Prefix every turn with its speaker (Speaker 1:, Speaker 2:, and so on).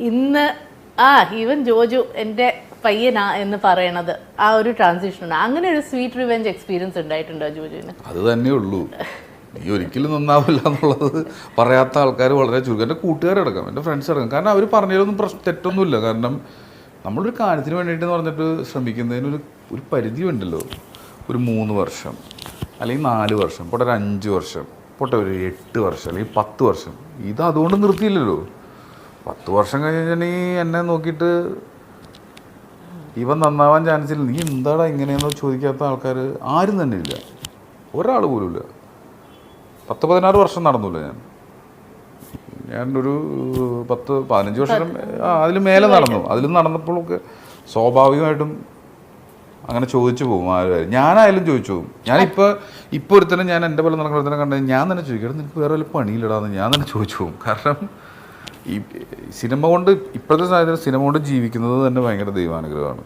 Speaker 1: ഇന്ന് ഈവൻ ജോജു എൻ്റെ പയ്യനാ എന്ന് പറയണത് ആ ഒരു ട്രാൻസിഷൻ ഉണ്ട്. അങ്ങനെ ഒരു സ്വീറ്റ് റിവെഞ്ച് എക്സ്പീരിയൻസ് ഉണ്ടായിട്ടുണ്ടോ ജോജുവിന്?
Speaker 2: അത് തന്നെ ഉള്ളൂ. ഈ ഒരിക്കലും നന്നാവില്ല എന്നുള്ളത് പറയാത്ത ആൾക്കാർ വളരെ ചുരുക്കം. എൻ്റെ കൂട്ടുകാരടക്കം, എൻ്റെ ഫ്രണ്ട്സ് അടക്കം. കാരണം അവർ പറഞ്ഞതിലൊന്നും തെറ്റൊന്നുമില്ല. കാരണം നമ്മളൊരു കാര്യത്തിന് വേണ്ടിയിട്ട് പറഞ്ഞിട്ട് ശ്രമിക്കുന്നതിനൊരു ഒരു പരിധി ഉണ്ടല്ലോ. ഒരു 3 വർഷം അല്ലെങ്കിൽ 4 വർഷം, പോട്ടെ ഒരു 5 വർഷം, പോട്ടെ ഒരു 8 വർഷം അല്ലെങ്കിൽ 10 വർഷം. ഇത് അതുകൊണ്ട് നിർത്തിയില്ലല്ലോ. 10 വർഷം കഴിഞ്ഞാൽ എന്നെ നോക്കിയിട്ട് ഇവൻ നന്നാവാൻ ചാൻസ് ഇല്ല, നീ എന്താടാ ഇങ്ങനെയെന്ന് ചോദിക്കാത്ത ആൾക്കാർ ആരും തന്നെ ഇല്ല, ഒരാൾ പോലും ഇല്ല. 10-16 വർഷം നടന്നില്ല ഞാനൊരു 10-15 വർഷം അതിൽ മേലെ നടന്നു. അതിൽ നടന്നപ്പോഴൊക്കെ സ്വാഭാവികമായിട്ടും അങ്ങനെ ചോദിച്ചു പോകും. ആരും ഞാനായാലും ചോദിച്ചു പോകും. ഇപ്പോൾ ഒരുത്തരം ഞാൻ എൻ്റെ പോലെ നടക്കുന്ന ഒരുത്തരം കണ്ടു ഞാൻ തന്നെ ചോദിക്കും, എടാ നിനക്ക് വേറെ വല്ല പണിയില്ലടാന്ന് ഞാൻ തന്നെ ചോദിച്ചു പോകും. കാരണം ഈ സിനിമ കൊണ്ട് ഇപ്പോഴത്തെ സാഹചര്യം സിനിമ കൊണ്ട് ജീവിക്കുന്നത് തന്നെ ഭയങ്കര ദൈവാനുഗ്രഹമാണ്.